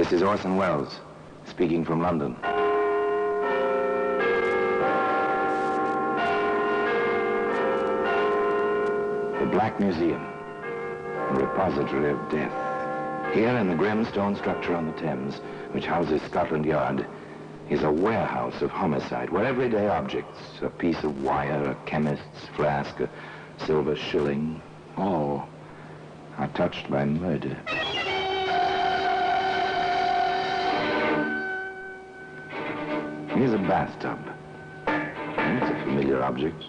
This is Orson Welles, speaking from London. The Black Museum, a repository of death. Here in the grim stone structure on the Thames, which houses Scotland Yard, is a warehouse of homicide, where everyday objects, a piece of wire, a chemist's flask, a silver shilling, all are touched by murder. Here's a bathtub. It's a familiar object.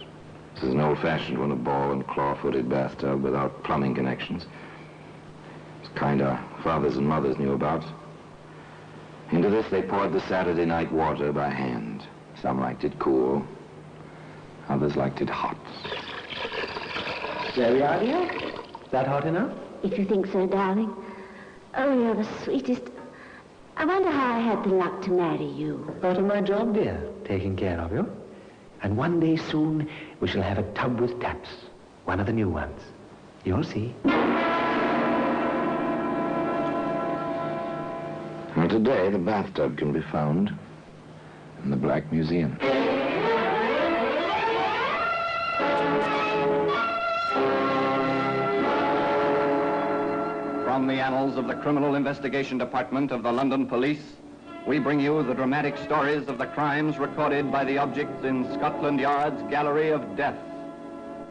This is an old-fashioned one, a ball and claw-footed bathtub without plumbing connections. It's kind our fathers and mothers knew about. Into this they poured the Saturday night water by hand. Some liked it cool, others liked it hot. There we are, dear. That hot enough? If you think so, darling. Oh, you're the sweetest. I wonder how I had the luck to marry you. Part of my job, dear, taking care of you. And one day soon, we shall have a tub with taps. One of the new ones. You'll see. Well, today, the bathtub can be found in the Black Museum. From the annals of the Criminal Investigation Department of the London Police, we bring you the dramatic stories of the crimes recorded by the objects in Scotland Yard's Gallery of Death,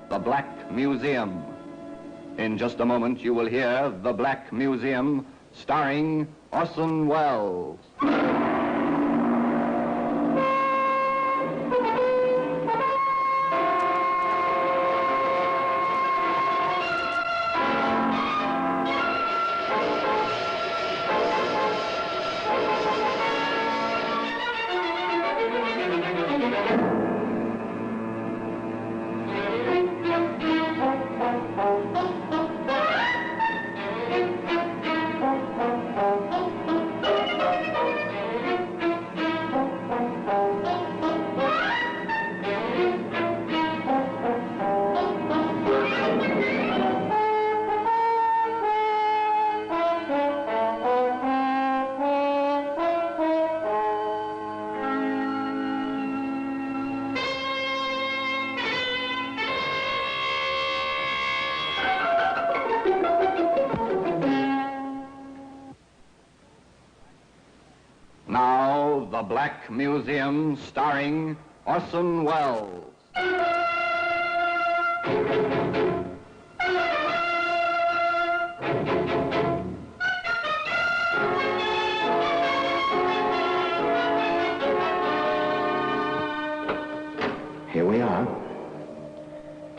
the Black Museum. In just a moment, you will hear The Black Museum, starring Orson Welles. Now, The Black Museum, starring Orson Welles. Here we are.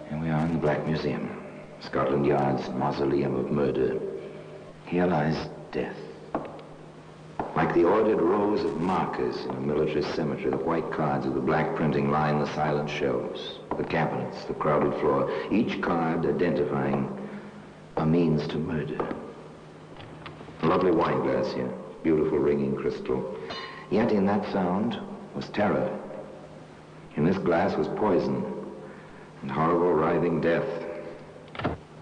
Here we are in the Black Museum, Scotland Yard's mausoleum of murder. Here lies death. Like the ordered rows of markers in a military cemetery, the white cards of the black printing line the silent shelves, the cabinets, the crowded floor, each card identifying a means to murder. A lovely wine glass here, beautiful ringing crystal. Yet in that sound was terror. In this glass was poison and horrible writhing death.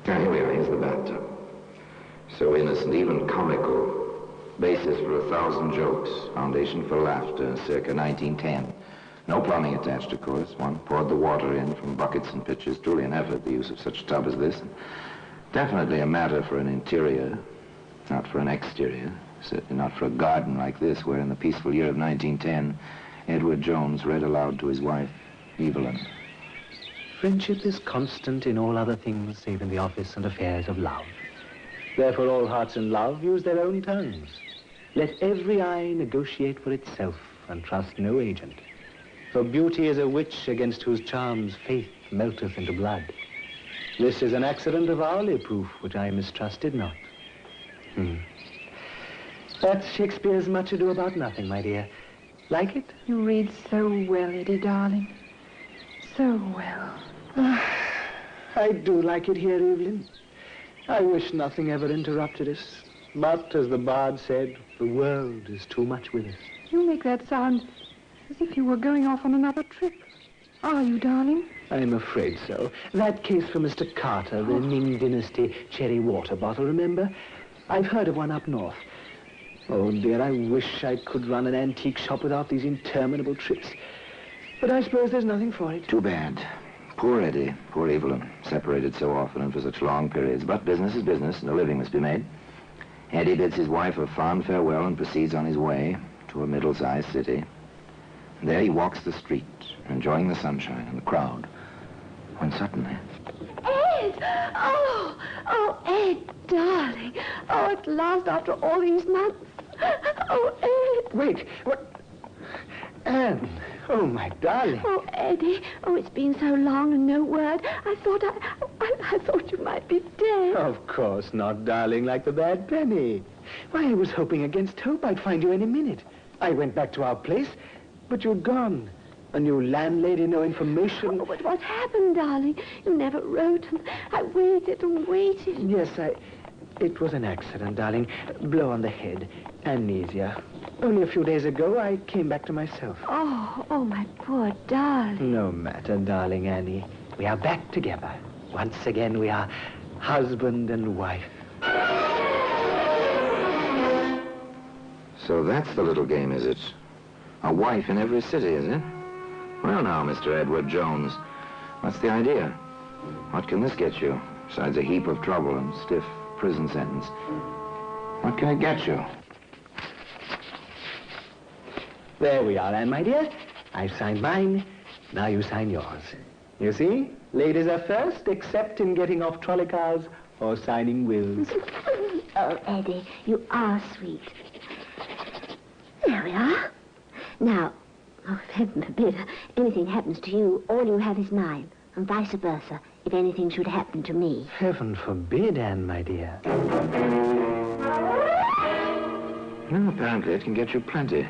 Now here we are, here's the bathtub. So innocent, even comical. Basis for 1,000 jokes, foundation for laughter, circa 1910. No plumbing attached, of course. One poured the water in from buckets and pitchers. Truly an effort, the use of such a tub as this. Definitely a matter for an interior, not for an exterior. Certainly not for a garden like this, where in the peaceful year of 1910, Edward Jones read aloud to his wife, Evelyn. Friendship is constant in all other things save in the office and affairs of love. Therefore all hearts in love use their own tongues. Let every eye negotiate for itself and trust no agent. For beauty is a witch against whose charms faith melteth into blood. This is an accident of hourly proof which I mistrusted not. That's Shakespeare's Much Ado About Nothing, my dear. Like it? You read so well, Eddie, darling. So well. I do like it here, Evelyn. I wish nothing ever interrupted us. But, as the bard said, the world is too much with us. You make that sound as if you were going off on another trip. Are you, darling? I'm afraid so. That case for Mr. Carter, the Ming Dynasty cherry water bottle, remember? I've heard of one up north. Oh, dear, I wish I could run an antique shop without these interminable trips. But I suppose there's nothing for it. Too bad. Poor Eddie, poor Evelyn, separated so often and for such long periods. But business is business, and a living must be made. Eddie bids his wife a fond farewell and proceeds on his way to a middle-sized city. And there he walks the street, enjoying the sunshine and the crowd, when suddenly... Ed! Oh, Ed, darling. Oh, at last, after all these months. Oh, Ed. Wait, what? Anne, oh, my darling. Oh, Eddie. Oh, it's been so long and no word. I thought you might be dead. Of course not, darling, like the bad penny. Why, I was hoping against hope I'd find you any minute. I went back to our place, but you'd gone. A new landlady, no information. Oh, but what happened, darling? You never wrote, and I waited and waited. Yes, it was an accident, darling. Blow on the head. Amnesia. Only a few days ago, I came back to myself. Oh, my poor darling. No matter, darling Annie. We are back together. Once again, we are husband and wife. So that's the little game, is it? A wife in every city, is it? Well now, Mr. Edward Jones, what's the idea? What can this get you, besides a heap of trouble and stiff prison sentence? What can it get you? There we are, Anne, my dear. I've signed mine. Now you sign yours. You see? Ladies are first, except in getting off trolley cars or signing wills. Oh, Eddie, you are sweet. There we are. Now, oh, heaven forbid, anything happens to you, all you have is mine, and vice versa, if anything should happen to me. Heaven forbid, Anne, my dear. No, apparently it can get you plenty.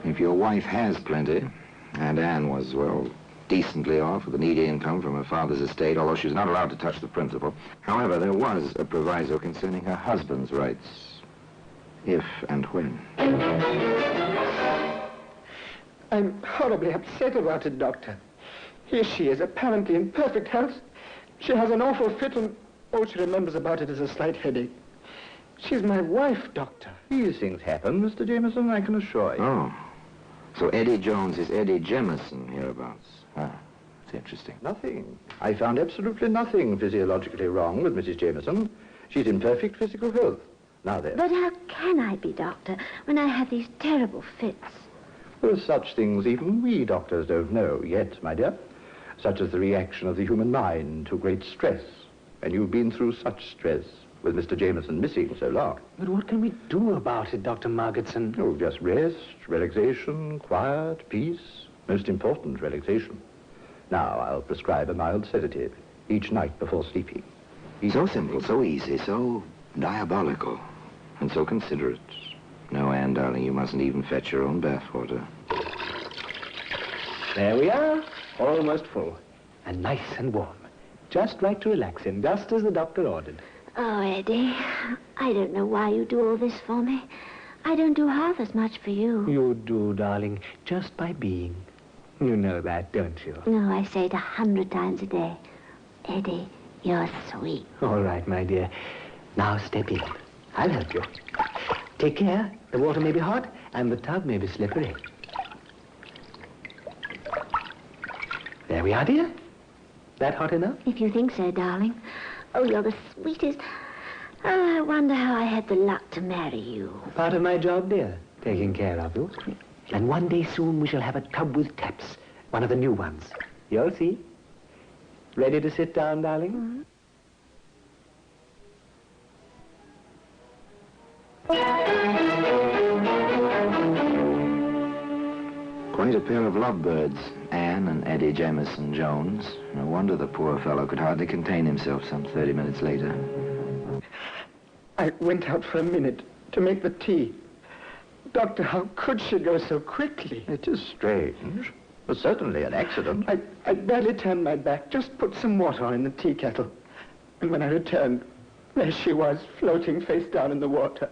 If your wife has plenty, and Anne was, well, decently off with an needy income from her father's estate, although she was not allowed to touch the principal. However, there was a proviso concerning her husband's rights, if and when. I'm horribly upset about it, Doctor. Here she is, apparently in perfect health. She has an awful fit, and all she remembers about it is a slight headache. She's my wife, Doctor. These things happen, Mr. Jameson, I can assure you. Oh. So Eddie Jones is Eddie Jemison hereabouts. Ah, that's interesting. Nothing. I found absolutely nothing physiologically wrong with Mrs. Jameson. She's in perfect physical health. Now then. But how can I be, Doctor, when I have these terrible fits? There are such things even we doctors don't know yet, my dear. Such as the reaction of the human mind to great stress. And you've been through such stress with Mr. Jameson missing so long. But what can we do about it, Dr. Margetson? Oh, just rest, relaxation, quiet, peace. Most important, relaxation. Now, I'll prescribe a mild sedative each night before sleeping. So simple, so easy, so diabolical, and so considerate. No, Anne, darling, you mustn't even fetch your own bathwater. There we are, almost full, and nice and warm. Just right to relax in, just as the doctor ordered. Oh, Eddie, I don't know why you do all this for me. I don't do half as much for you. You do, darling, just by being. You know that, don't you? No, I say it 100 times a day. Eddie, you're sweet. All right, my dear. Now step in. I'll help you. Take care. The water may be hot, and the tub may be slippery. There we are, dear. That hot enough? If you think so, darling. Oh, you're the sweetest. Oh, I wonder how I had the luck to marry you. Part of my job, dear, taking care of you. And one day soon we shall have a tub with taps, one of the new ones. You'll see. Ready to sit down, darling? Mm-hmm. Quite a pair of lovebirds, Anne and Eddie Jemison Jones. No wonder the poor fellow could hardly contain himself some 30 minutes later. I went out for a minute to make the tea. Doctor, how could she go so quickly? It is strange, but certainly an accident. I barely turned my back, just put some water on in the tea kettle. And when I returned, there she was, floating face down in the water.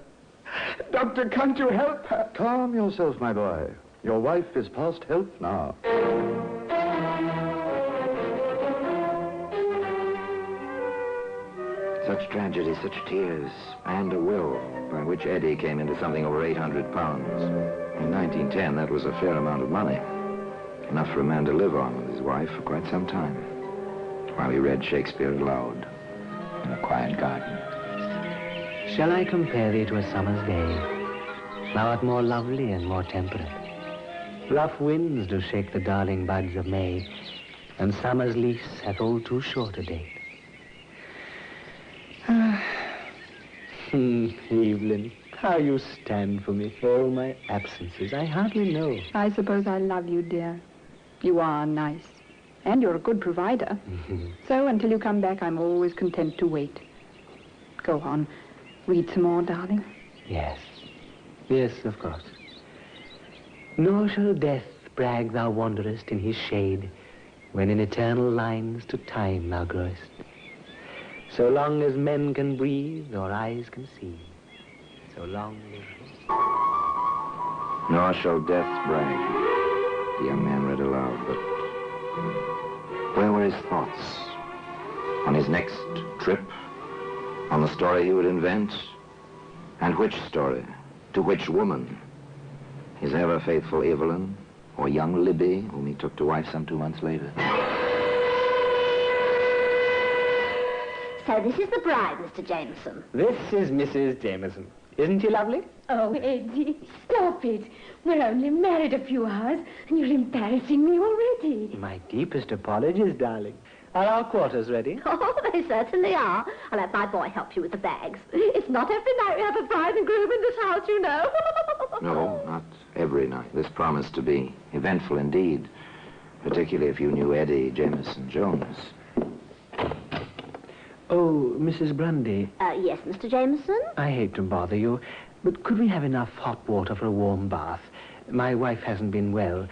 Doctor, can't you help her? Calm yourself, my boy. Your wife is past help now. So such tragedy, such tears, and a will by which Eddie came into something over 800 pounds. In 1910, that was a fair amount of money. Enough for a man to live on with his wife for quite some time, while he read Shakespeare aloud in a quiet garden. Shall I compare thee to a summer's day? Thou art more lovely and more temperate. Rough winds do shake the darling buds of May, and summer's lease hath all too short a date. Evelyn, how you stand for me for all my absences, I hardly know. I suppose I love you, dear. You are nice. And you're a good provider. So until you come back, I'm always content to wait. Go on. Read some more, darling. Yes. Yes, of course. Nor shall death brag thou wanderest in his shade, when in eternal lines to time thou growest. So long as men can breathe or eyes can see, so long live. Nor shall death brag, the young man read aloud, but where were his thoughts? On his next trip? On the story he would invent? And which story? To which woman? His ever-faithful Evelyn, or young Libby, whom he took to wife some 2 months later? So this is the bride, Mr. Jameson. This is Mrs. Jameson. Isn't she lovely? Oh, Eddie, stop it. We're only married a few hours, and you're embarrassing me already. My deepest apologies, darling. Are our quarters ready? Oh, they certainly are. I'll let my boy help you with the bags. It's not every night we have a bride and groom in this house, you know. No, not every night. This promised to be eventful indeed, particularly if you knew Eddie Jameson Jones. Oh, Mrs. Grundy. Yes, Mr. Jameson? I hate to bother you, but could we have enough hot water for a warm bath? My wife hasn't been well.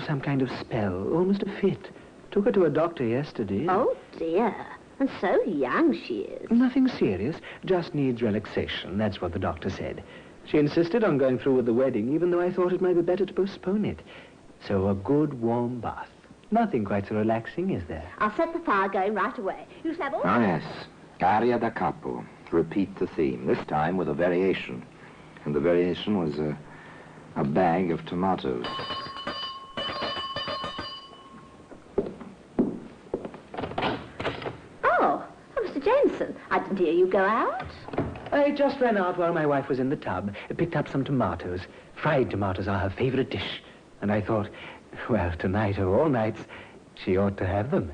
Some kind of spell, almost a fit. Took her to a doctor yesterday. Oh, dear. And so young she is. Nothing serious, just needs relaxation. That's what the doctor said. She insisted on going through with the wedding, even though I thought it might be better to postpone it. So a good warm bath. Nothing quite so relaxing, is there? I'll set the fire going right away. You shall have all... Oh, yes. Aria da capo. Repeat the theme, this time with a variation. And the variation was a bag of tomatoes. Oh, Mr. Jameson, I didn't hear you go out. I just ran out while my wife was in the tub, picked up some tomatoes. Fried tomatoes are her favorite dish. And I thought, well, tonight or all nights, she ought to have them.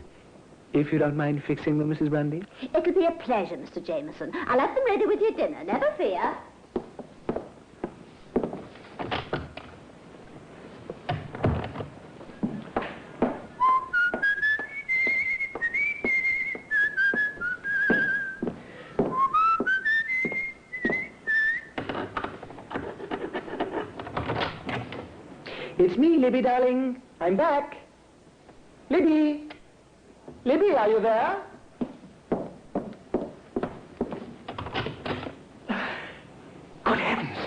If you don't mind fixing them, Mrs. Grundy? It'll be a pleasure, Mr. Jameson. I'll have them ready with your dinner, never fear. It's me, Libby, darling. I'm back. Libby! Libby, are you there? Good heavens!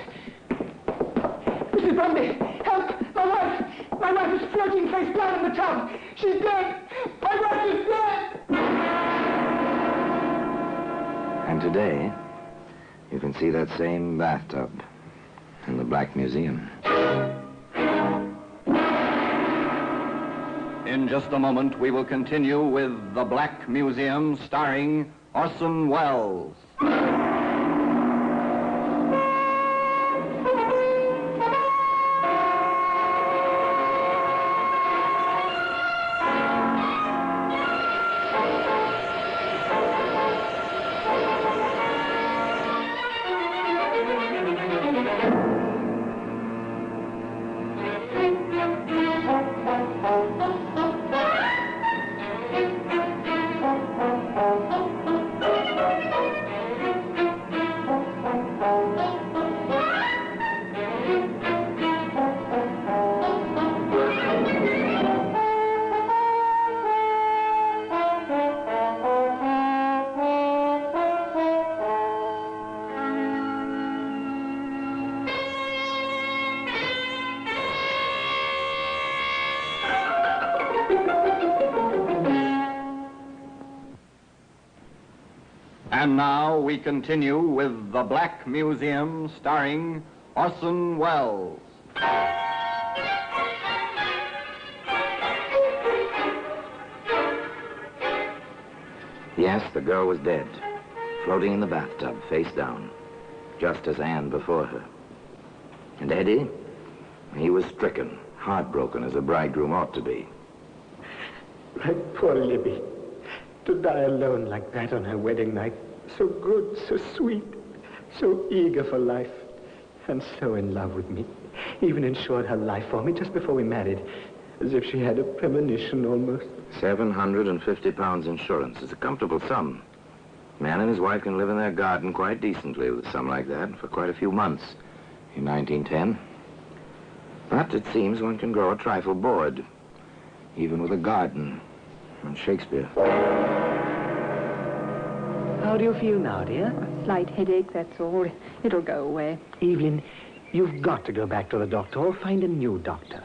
Mrs. Grundy, help! My wife! My wife is floating face down in the tub! She's dead! My wife is dead! And today, you can see that same bathtub in the Black Museum. In just a moment, we will continue with The Black Museum, starring Orson Welles. And now we continue with The Black Museum, starring Orson Welles. Yes, the girl was dead, floating in the bathtub, face down, just as Anne before her. And Eddie, he was stricken, heartbroken as a bridegroom ought to be. My poor Libby, to die alone like that on her wedding night. So good, so sweet, so eager for life, and so in love with me. Even insured her life for me just before we married, as if she had a premonition almost. £750 insurance is a comfortable sum. Man and his wife can live in their garden quite decently with a sum like that for quite a few months in 1910. But it seems one can grow a trifle bored, even with a garden and Shakespeare. How do you feel now, dear? A slight headache, that's all. It'll go away. Evelyn, you've got to go back to the doctor or find a new doctor.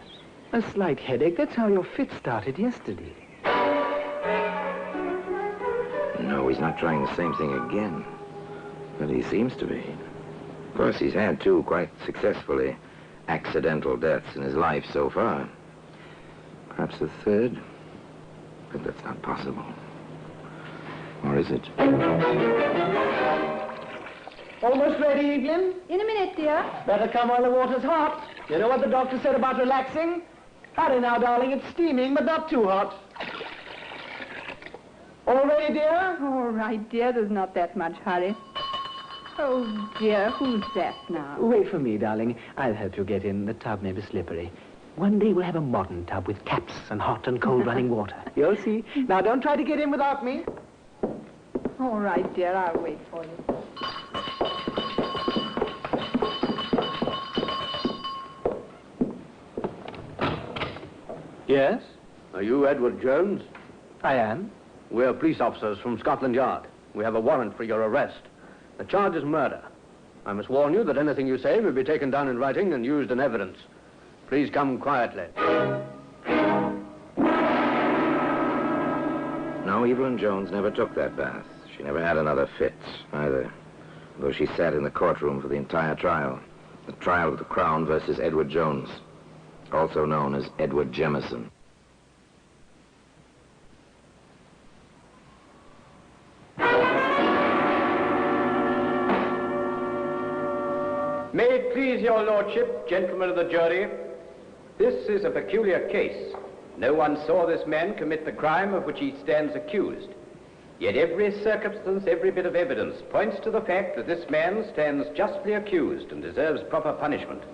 A slight headache, that's how your fit started yesterday. No, he's not trying the same thing again. But he seems to be. Of course, he's had two quite successfully accidental deaths in his life so far. Perhaps a third, but that's not possible. Or is it? Almost ready, Evelyn? In a minute, dear. Better come while the water's hot. You know what the doctor said about relaxing? Hurry now, darling. It's steaming, but not too hot. All ready, dear? All right, dear. There's not that much hurry. Oh, dear. Who's that now? Wait for me, darling. I'll help you get in. The tub may be slippery. One day we'll have a modern tub with taps and hot and cold running water. You'll see. Now, don't try to get in without me. All right, dear. I'll wait for you. Yes? Are you Edward Jones? I am. We're police officers from Scotland Yard. We have a warrant for your arrest. The charge is murder. I must warn you that anything you say may be taken down in writing and used in evidence. Please come quietly. No, Evelyn Jones never took that bath. She never had another fit, either. Though she sat in the courtroom for the entire trial. The trial of the Crown versus Edward Jones, also known as Edward Jemison. May it please your lordship, gentlemen of the jury, this is a peculiar case. No one saw this man commit the crime of which he stands accused. Yet every circumstance, every bit of evidence points to the fact that this man stands justly accused and deserves proper punishment.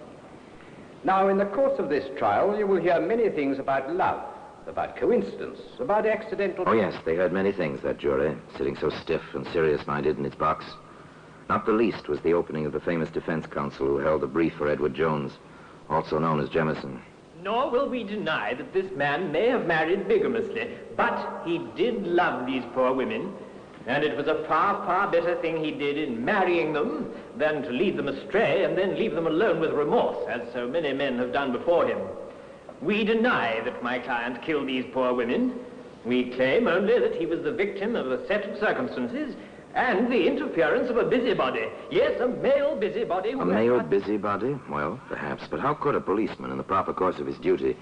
Now, in the course of this trial, you will hear many things about love, about coincidence, about accidental... Oh, yes, they heard many things, that jury, sitting so stiff and serious-minded in its box. Not the least was the opening of the famous defense counsel who held the brief for Edward Jones, also known as Jemison. Nor will we deny that this man may have married bigamously, but he did love these poor women, and it was a far, far better thing he did in marrying them than to lead them astray and then leave them alone with remorse, as so many men have done before him. We deny that my client killed these poor women. We claim only that he was the victim of a set of circumstances and the interference of a busybody. Yes, a male busybody. A male busybody? Well, perhaps. But how could a policeman, in the proper course of his duty,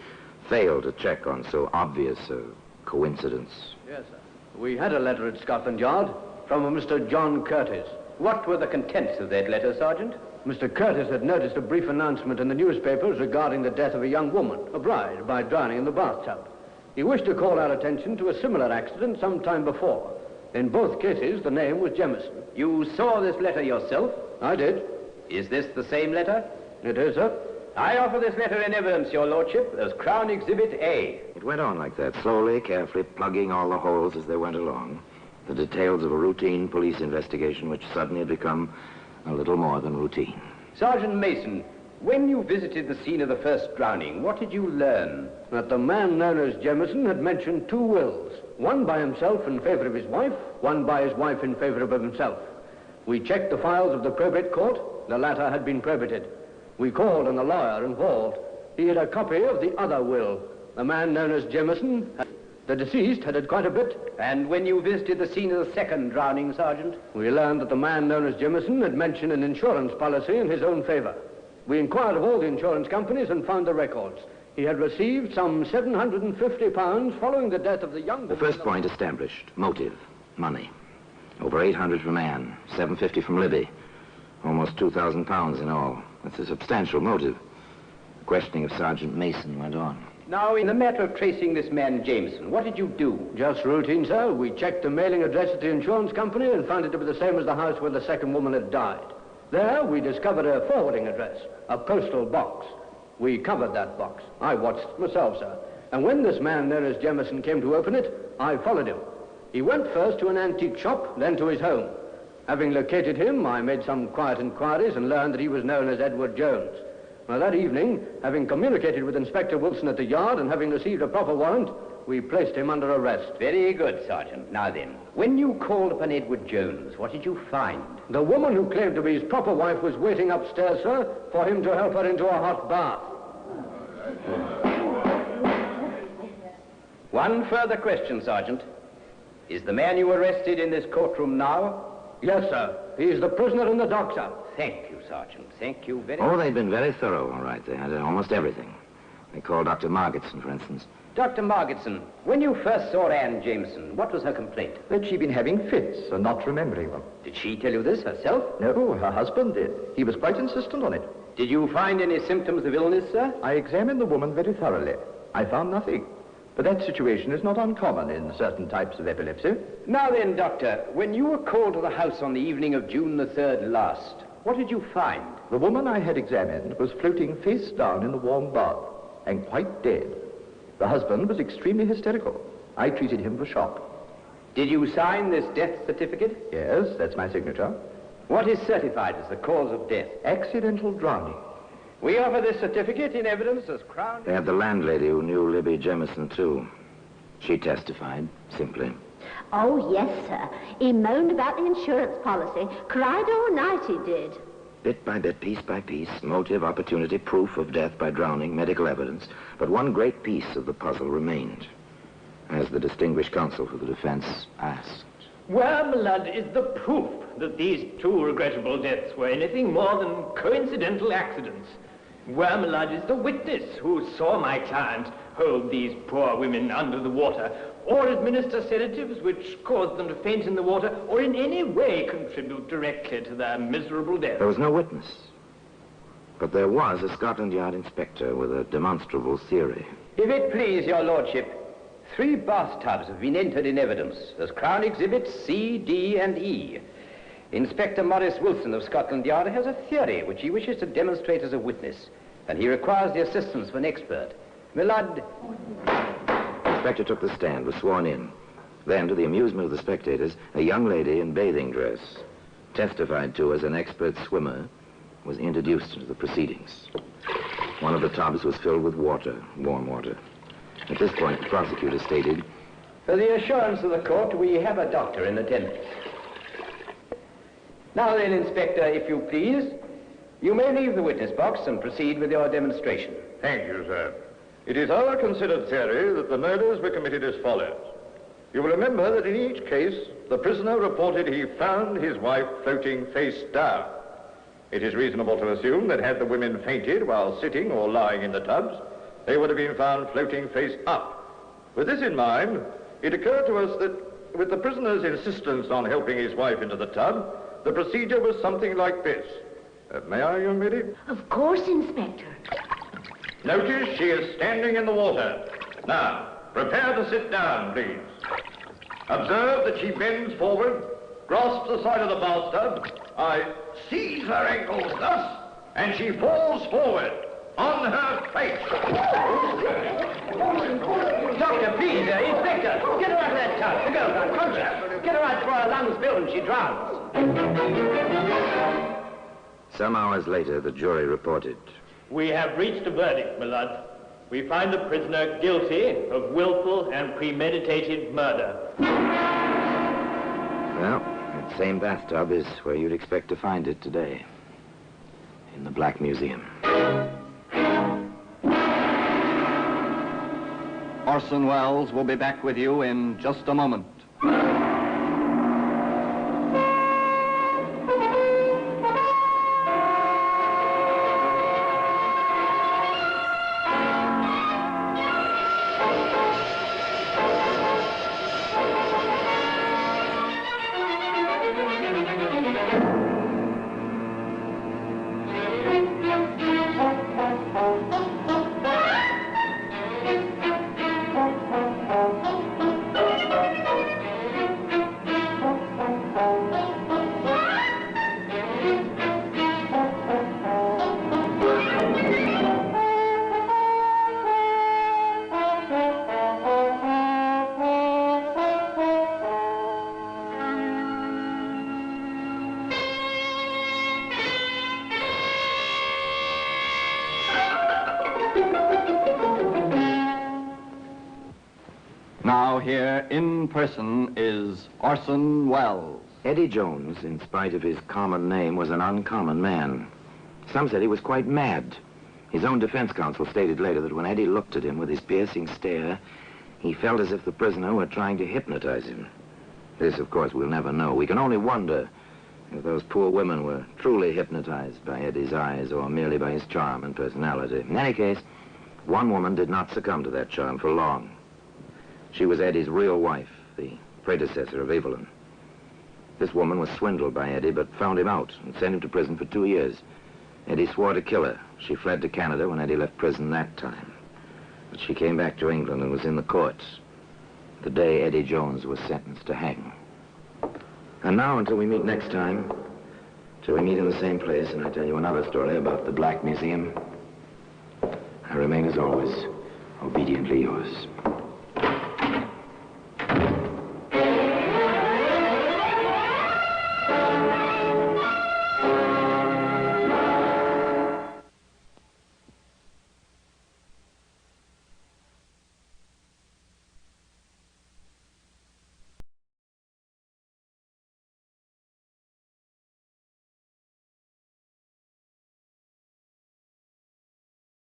fail to check on so obvious a coincidence? Yes, sir. We had a letter at Scotland Yard from a Mr. John Curtis. What were the contents of that letter, Sergeant? Mr. Curtis had noticed a brief announcement in the newspapers regarding the death of a young woman, a bride, by drowning in the bathtub. He wished to call our attention to a similar accident some time before. In both cases, the name was Jemison. You saw this letter yourself? I did. Is this the same letter? It is, sir. I offer this letter in evidence, your lordship, as Crown Exhibit A. It went on like that, slowly, carefully, plugging all the holes as they went along. The details of a routine police investigation which suddenly had become a little more than routine. Sergeant Mason, when you visited the scene of the first drowning, what did you learn? That the man known as Jemison had mentioned two wills. One by himself in favor of his wife, one by his wife in favor of himself. We checked the files of the probate court. The latter had been probated. We called on the lawyer involved. He had a copy of the other will. The man known as Jemison The deceased had quite a bit. And when you visited the scene of the second drowning, Sergeant? We learned that the man known as Jemison had mentioned an insurance policy in his own favor. We inquired of all the insurance companies and found the records. He had received some £750 following the death of the young... The first point established. Motive. Money. Over 800 from Anne, 750 from Libby. Almost £2,000 in all. That's a substantial motive. The questioning of Sergeant Mason went on. Now, in the matter of tracing this man Jameson, what did you do? Just routine, sir. We checked the mailing address at the insurance company and found it to be the same as the house where the second woman had died. There, we discovered a forwarding address, a postal box. We covered that box. I watched it myself, sir. And when this man known as Jemison came to open it, I followed him. He went first to an antique shop, then to his home. Having located him, I made some quiet inquiries and learned that he was known as Edward Jones. Now, that evening, having communicated with Inspector Wilson at the yard and having received a proper warrant, we placed him under arrest. Very good, Sergeant. Now then, when you called upon Edward Jones, what did you find? The woman who claimed to be his proper wife was waiting upstairs, sir, for him to help her into a hot bath. One further question, Sergeant. Is the man you arrested in this courtroom now? Yes, sir. He's the prisoner in the dock, sir. Thank you, Sergeant. Thank you very Oh, much. they'd been very thorough, all right. They had almost everything. They called Dr. Margetson, for instance. Dr. Margetson, when you first saw Anne Jameson, what was her complaint? That she'd been having fits and not remembering them. Did she tell you this herself? No, her husband did. He was quite insistent on it. Did you find any symptoms of illness, sir? I examined the woman very thoroughly. I found nothing. But that situation is not uncommon in certain types of epilepsy. Now then, Doctor, when you were called to the house on the evening of June the 3rd last, what did you find? The woman I had examined was floating face down in the warm bath and quite dead. The husband was extremely hysterical. I treated him for shock. Did you sign this death certificate? Yes, that's my signature. What is certified as the cause of death? Accidental drowning. We offer this certificate in evidence as Crown... They had the landlady who knew Libby Jemison, too. She testified, simply. Oh, yes, sir. He moaned about the insurance policy. Cried all night, he did. Bit by bit, piece by piece, motive, opportunity, proof of death by drowning, medical evidence. But one great piece of the puzzle remained, as the distinguished counsel for the defense asked. Where, my lad, is the proof that these two regrettable deaths were anything more than coincidental accidents? Where, my lad, is the witness who saw my client hold these poor women under the water, or administer sedatives which caused them to faint in the water, or in any way contribute directly to their miserable death? There was no witness. But there was a Scotland Yard inspector with a demonstrable theory. If it please your lordship, 3 bathtubs have been entered in evidence as Crown Exhibits C, D, and E. Inspector Maurice Wilson of Scotland Yard has a theory which he wishes to demonstrate as a witness, and he requires the assistance of an expert. My lord... The inspector took the stand, was sworn in. Then, to the amusement of the spectators, a young lady in bathing dress, testified to as an expert swimmer, was introduced into the proceedings. One of the tubs was filled with water, warm water. At this point, the prosecutor stated, For the assurance of the court, we have a doctor in attendance. Now then, Inspector, if you please, you may leave the witness box and proceed with your demonstration. Thank you, sir. It is our considered theory that the murders were committed as follows. You will remember that in each case, the prisoner reported he found his wife floating face down. It is reasonable to assume that had the women fainted while sitting or lying in the tubs, they would have been found floating face up. With this in mind, it occurred to us that with the prisoner's insistence on helping his wife into the tub, the procedure was something like this. May I, young lady? Of course, Inspector. Notice she is standing in the water. Now, prepare to sit down, please. Observe that she bends forward, grasps the side of the bathtub. I seize her ankles thus, and she falls forward on her face. Doctor, please, Inspector, get her out of that tub. The girl's unconscious. Get her out before her lungs fill and she drowns. Some hours later, the jury reported. We have reached a verdict, my lord. We find the prisoner guilty of willful and premeditated murder. Well, that same bathtub is where you'd expect to find it today. In the Black Museum. All Orson Welles will be back with you in just a moment. Now here in person is Orson Welles. Eddie Jones, in spite of his common name, was an uncommon man. Some said he was quite mad. His own defense counsel stated later that when Eddie looked at him with his piercing stare, he felt as if the prisoner were trying to hypnotize him. This, of course, we'll never know. We can only wonder if those poor women were truly hypnotized by Eddie's eyes or merely by his charm and personality. In any case, one woman did not succumb to that charm for long. She was Eddie's real wife, the predecessor of Evelyn. This woman was swindled by Eddie, but found him out and sent him to prison for 2 years. Eddie swore to kill her. She fled to Canada when Eddie left prison that time. But she came back to England and was in the courts the day Eddie Jones was sentenced to hang. And now, until we meet next time, till we meet in the same place and I tell you another story about the Black Museum, I remain, as always, obediently yours.